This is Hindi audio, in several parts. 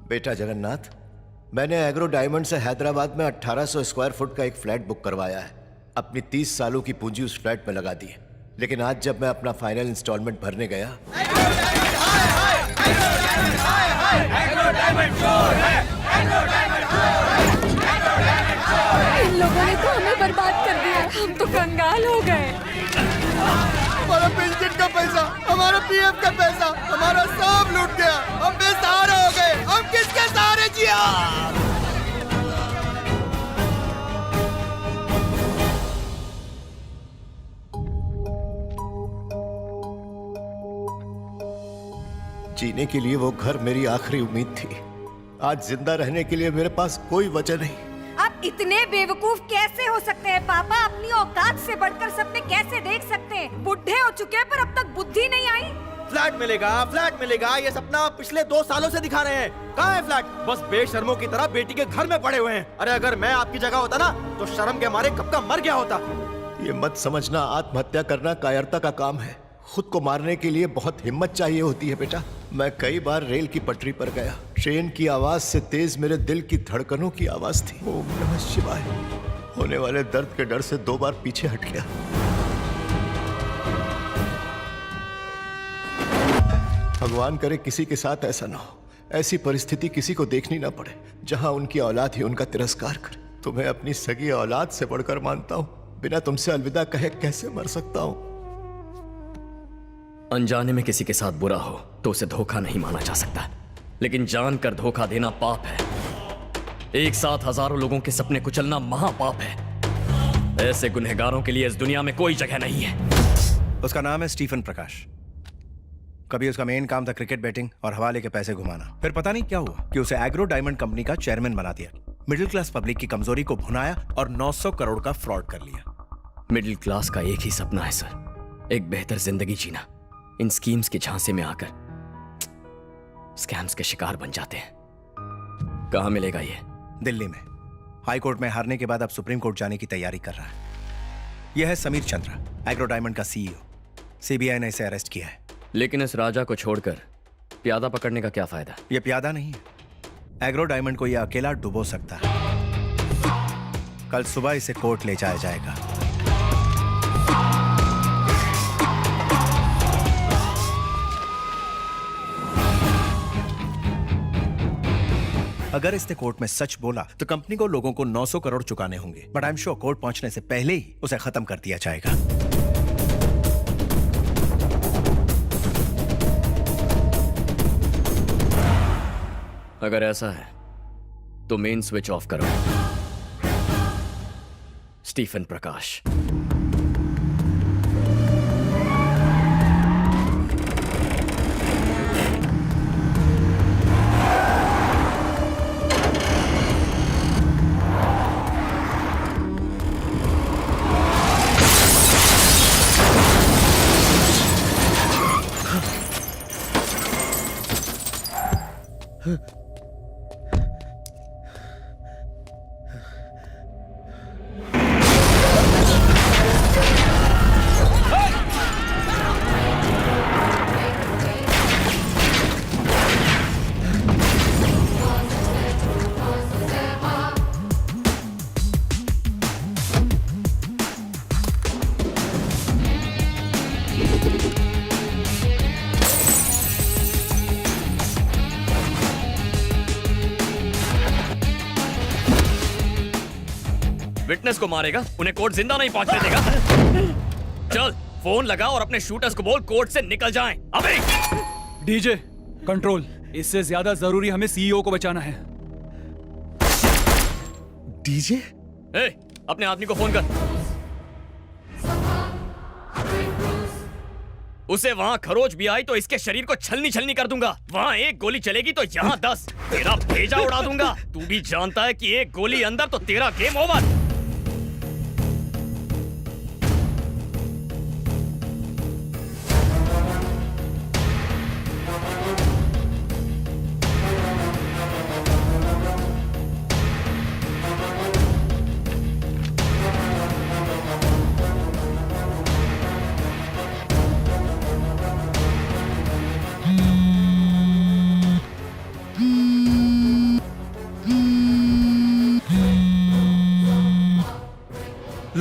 बेटा जगन्नाथ, मैंने एग्रो डायमंड से हैदराबाद में 1800 स्क्वायर फुट का एक फ्लैट बुक करवाया है। अपनी 30 सालों की पूंजी उस फ्लैट में लगा दी है, लेकिन आज जब मैं अपना फाइनल इंस्टॉलमेंट भरने गया, इन लोगों ने तो हमें बर्बाद कर दिया। हम तो कंगाल हो गए। हमारा पेंशन का पैसा, हमारा पीएफ का पैसा, हमारा सब लूट गया। हम बेसहारा हो गए। हम किसके सहारे जिया? जीने के लिए वो घर मेरी आखिरी उम्मीद थी। आज जिंदा रहने के लिए मेरे पास कोई वजह नहीं। आप इतने बेवकूफ कैसे हो सकते हैं पापा? अपनी औकात से बढ़कर सपने कैसे देख सकते हैं? बुढ़े हो चुके हैं पर अब तक बुद्धि नहीं आई। फ्लैट मिलेगा, ये सपना आप पिछले 2 सालों से दिखा रहे हैं। कहाँ है फ्लैट? बस बेशर्मों की तरह बेटी के घर में पड़े हुए हैं। अरे अगर मैं आपकी जगह होता ना तो शर्म के मारे कब का मर गया होता। ये मत समझना आत्महत्या करना कायरता का काम है। खुद को मारने के लिए बहुत हिम्मत चाहिए होती है बेटा। मैं कई बार रेल की पटरी पर गया। ट्रेन की आवाज से तेज मेरे दिल की धड़कनों की आवाज थी। ओम नमः शिवाय। होने वाले दर्द के डर से 2 बार पीछे हट गया। भगवान करे किसी के साथ ऐसा ना हो। ऐसी परिस्थिति किसी को देखनी ना पड़े जहां उनकी औलाद ही उनका तिरस्कार करे। तुम्हें अपनी सगी औलाद से बढ़कर मानता हूं। बिना तुमसे अलविदा कहे कैसे मर सकता हूं? अनजाने में किसी के साथ बुरा हो तो उसे धोखा नहीं माना जा सकता, लेकिन जानकर धोखा देना पाप है। एक साथ हजारों लोगों के सपने कुचलना महापाप है। ऐसे गुनहगारों के लिए इस दुनिया में कोई जगह नहीं है। उसका नाम है स्टीफन प्रकाश। कभी उसका मेन काम था क्रिकेट बैटिंग और हवाले के पैसे घुमाना। फिर पता नहीं क्या हुआ कि उसे एग्रो डायमंड कंपनी का चेयरमैन बना दिया। मिडिल क्लास पब्लिक की कमजोरी को भुनाया और 900 करोड़ का फ्रॉड कर लिया। मिडिल क्लास का एक ही सपना है सर, एक बेहतर जिंदगी जीना। इन स्कीम्स के झांसे में आकर स्कैम्स के शिकार बन जाते हैं। कहां मिलेगा ये? दिल्ली में। हाई कोर्ट में हारने के बाद अब सुप्रीम कोर्ट जाने की तैयारी कर रहा है। यह है समीर चंद्रा, एग्रो डायमंड का सीईओ। सीबीआई ने इसे अरेस्ट किया है। लेकिन इस राजा को छोड़कर प्यादा पकड़ने का क्या फायदा? यह प्यादा नहीं है। एग्रो डायमंड को यह अकेला डुबो सकता है। कल सुबह इसे कोर्ट ले जाया जाएगा। अगर इसने कोर्ट में सच बोला तो कंपनी को लोगों को 900 करोड़ चुकाने होंगे, but I am sure court पहुंचने से पहले ही उसे खत्म कर दिया जाएगा। अगर ऐसा है तो मेन स्विच ऑफ करो। स्टीफन प्रकाश। विटनेस को मारेगा, उन्हें कोर्ट जिंदा नहीं पहुंचने देगा। चल फोन लगा और अपने शूटर्स को बोल कोर्ट से निकल जाएं। अबे डीजे कंट्रोल, इससे ज्यादा जरूरी हमें सीईओ को बचाना है। डीजे? अपने आदमी को फोन कर। उसे वहां खरोच भी आई तो इसके शरीर को छलनी छलनी कर दूंगा। वहां एक गोली चलेगी तो यहाँ 10। तेरा भेजा उड़ा दूंगा। तू भी जानता है कि एक गोली अंदर तो तेरा गेम ओवर।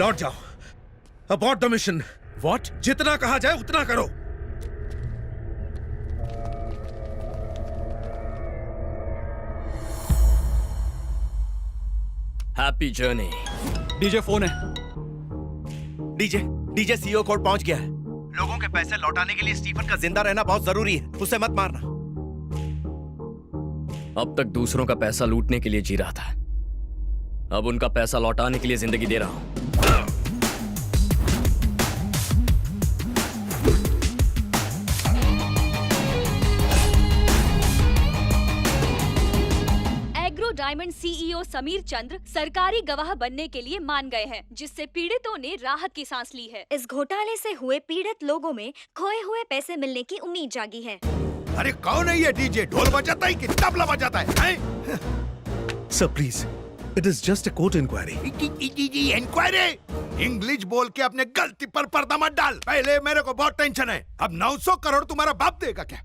लौट जाओ। Abort the mission. व्हाट? जितना कहा जाए उतना करो। Happy journey. डीजे फोन है। डीजे सीईओ कोर्ट पहुंच गया है। लोगों के पैसे लौटाने के लिए स्टीफन का जिंदा रहना बहुत जरूरी है। उसे मत मारना। अब तक दूसरों का पैसा लूटने के लिए जी रहा था, अब उनका पैसा लौटाने के लिए जिंदगी दे रहा हूं। एग्रो डायमंड सीईओ समीर चंद्र सरकारी गवाह बनने के लिए मान गए हैं, जिससे पीड़ितों ने राहत की सांस ली है। इस घोटाले से हुए पीड़ित लोगों में खोए हुए पैसे मिलने की उम्मीद जागी है। अरे कौन है ये डीजे? ढोल बजाता है कि तबला बजाता है? Sir please, it is just a court inquiry. Inquiry? English बोल के अपने गलती पर पर्दा मत डाल। पहले मेरे को बहुत टेंशन है, अब 900 करोड़ तुम्हारा बाप देगा क्या?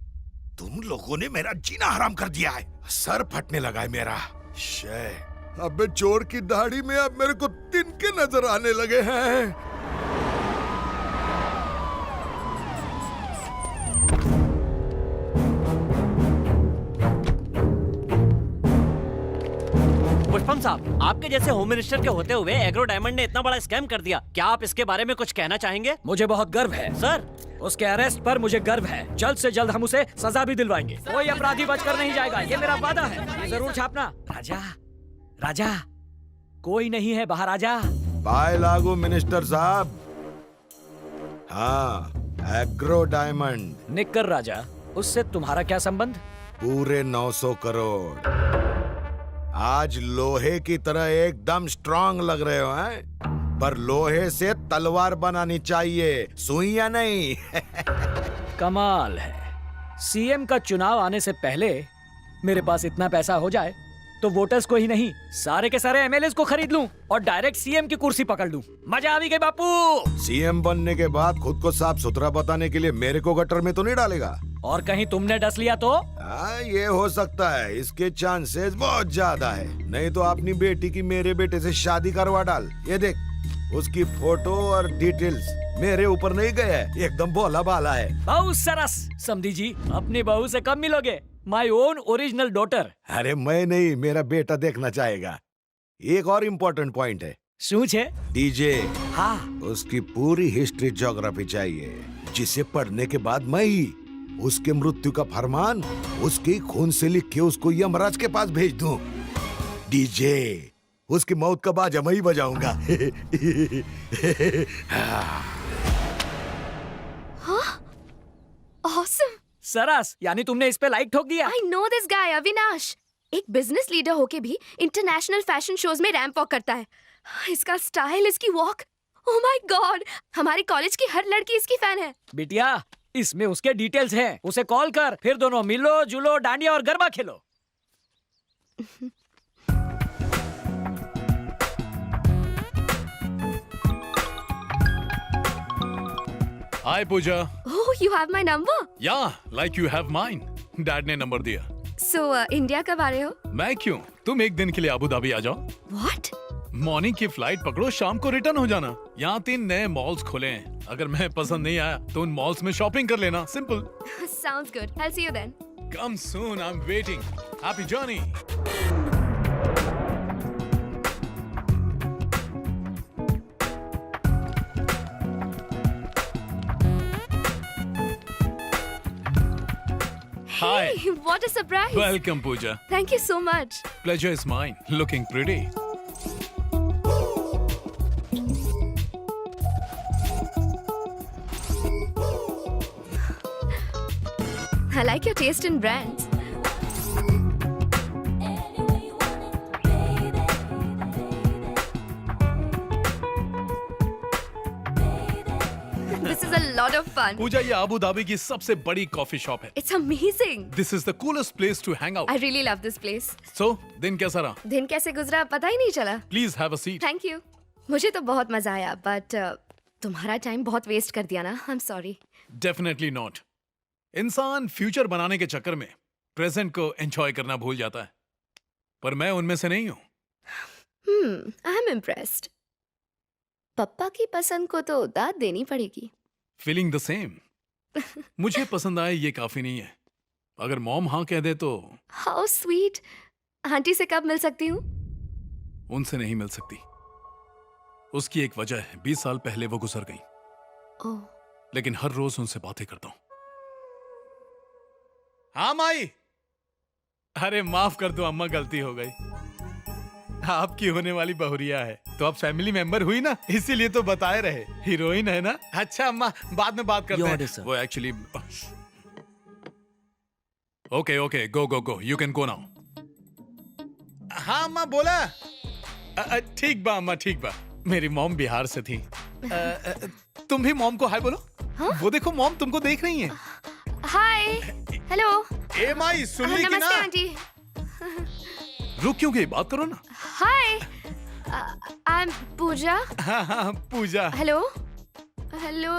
तुम लोगों ने मेरा जीना हराम कर दिया है। सर फटने लगा है मेरा। शे, अबे चोर की दाढ़ी में अब मेरे को तिनके नजर आने लगे हैं। पुष्पम साहब, आपके जैसे होम मिनिस्टर के होते हुए एग्रो डायमंड ने इतना बड़ा स्कैम कर दिया, क्या आप इसके बारे में कुछ कहना चाहेंगे? मुझे बहुत गर्व है सर। उसके अरेस्ट पर मुझे गर्व है। जल्द से जल्द हम उसे सजा भी दिलवाएंगे। कोई अपराधी बचकर नहीं जाएगा, ये मेरा वादा है। ये जरूर छापना। राजा, राजा, कोई नहीं है बाहर, आजा। बाय लागू मिनिस्टर साहब। हाँ, एग्रो डायमंड। निक्कर राजा, उससे तुम्हारा क्या संबंध? पूरे 900 करोड़। आज लोहे की तरह एकदम स्ट्रांग लग रहे हो हैं? पर लोहे से तलवार बनानी चाहिए, सुइयां नहीं। कमाल है। सीएम का चुनाव आने से पहले मेरे पास इतना पैसा हो जाए तो वोटर्स को ही नहीं, सारे के सारे एमएलएस को खरीद लूं और डायरेक्ट सीएम की कुर्सी पकड़ लूं। मजा आ गई बापू। सीएम बनने के बाद खुद को साफ सुथरा बताने के लिए मेरे को गटर में तो नहीं डालेगा? और कहीं तुमने डस लिया तो? ये हो सकता है, इसके चांसेस बहुत ज्यादा है। नहीं तो अपनी बेटी की मेरे बेटे से शादी करवा डाल। ये देख, उसकी फोटो और डिटेल्स मेरे ऊपर नहीं गए है, एकदम भोला भाला है। बहुत सरस। समधी जी, अपनी बहू से कब मिलोगे? My own original daughter. अरे मैं नहीं, मेरा बेटा देखना चाहेगा। एक और इम्पोर्टेंट पॉइंट है। શું છે? डीजे, हाँ। उसकी पूरी हिस्ट्री ज्योग्राफी चाहिए, जिसे पढ़ने के बाद मैं ही उसके मृत्यु का फरमान उसके खून से लिख के उसको यमराज के पास भेज दूं। डीजे, उसकी मौत का बाजा मैं ही बजाऊंगा। Awesome. सरस, यानी तुमने इस पे लाइक ठोक दिया? I know this guy, Avinash. एक बिजनेस लीडर होके भी इंटरनेशनल फैशन शोज में रैंप वॉक करता है। इसका स्टाइल, इसकी वॉक, ओह माय गॉड, हमारे कॉलेज की हर लड़की इसकी फैन है। बिटिया, इसमें उसके डिटेल्स हैं। उसे कॉल कर, फिर दोनों मिलो जुलो, डांडिया और गरबा खेलो। हाय पूजा। Oh, you have my number? या like you have mine. Dad ने नंबर दिया। So, इंडिया कब आ रहे हो? मैं क्यों, तुम एक दिन के लिए अबू धाबी आ जाओ। What? मॉर्निंग की फ्लाइट पकड़ो, शाम को रिटर्न हो जाना। यहाँ 3 नए मॉल्स खुले हैं, अगर मैं पसंद नहीं आया तो उन मॉल्स में शॉपिंग कर लेना। Simple. Sounds good. I'll see you then. Come soon, I am waiting. Happy journey. Hi. Hey, what a surprise. Welcome, Pooja. Thank you so much. Pleasure is mine. Looking pretty. I like your taste in brands. This is a lot of fun. पूजा, ये अबू धाबी की सबसे बड़ी कॉफी शॉप है। It's amazing. This is the coolest place to hang out. I really love this place. So, दिन कैसा रहा? दिन कैसे गुजरा पता ही नहीं चला। Please have a seat. Thank you. मुझे तो बहुत मजा आया, but तुम्हारा टाइम बहुत वेस्ट कर दिया ना। I'm sorry. Definitely not. इंसान फ्यूचर बनाने के चक्कर में प्रेजेंट को एंजॉय करना भूल जाता है, पर मैं उनमें से नहीं हूँ। I'm impressed. पप्पा की पसंद को तो दाद देनी पड़ेगी। Feeling the same. मुझे पसंद आए ये काफी नहीं है, अगर मॉम हाँ कह दे तो हाउ स्वीट। आंटी से कब मिल सकती हूँ? उनसे नहीं मिल सकती। उसकी एक वजह है, 20 साल पहले वो गुजर गई, ओह, लेकिन हर रोज उनसे बातें करता हूं। हाँ माई। अरे माफ कर दो अम्मा, गलती हो गई। आपकी होने वाली बहुरिया है तो आप फैमिली मेंबर हुई ना, इसीलिए तो बताए रहे, हीरोइन है ना। अच्छा अम्मा, बाद में बात करते हैं। वो actually okay okay, go go go, you can go now. हाँ अम्मा बोला। ठीक बा अम्मा, ठीक बा। मेरी मॉम बिहार से थी। तुम भी मॉम को हाय बोलो। हाँ? वो देखो मॉम तुमको देख रही हैं। हाय, हेलो। ए माई, सुन ली कि नमस्ते ना? आंटी। रुक क्यों गई, बात करो ना। Hi, I am Pooja. हाँ हाँ Pooja. Hello hello.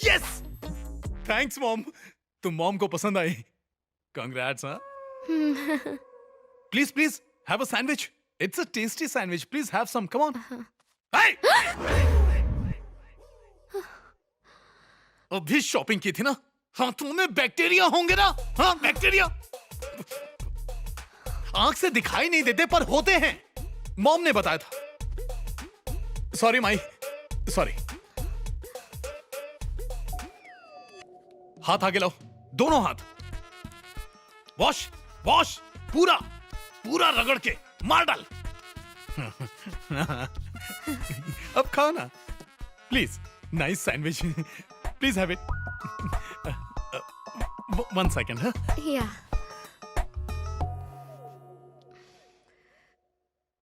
Yes, thanks mom, तुम मॉम को पसंद आई। कंग्रेट्स। हाँ, please please have a sandwich, it's a tasty sandwich, please have some, come on. अभी शॉपिंग की थी ना, हाथों में बैक्टीरिया होंगे ना। हाँ बैक्टीरिया आंख से दिखाई नहीं देते पर होते हैं, मॉम ने बताया था। Sorry my, sorry. हाथ आगे लाओ, दोनों हाथ। वॉश वॉश, पूरा पूरा रगड़ के मार डाल। अब खाओ ना please, nice sandwich, please have it. 1 second. या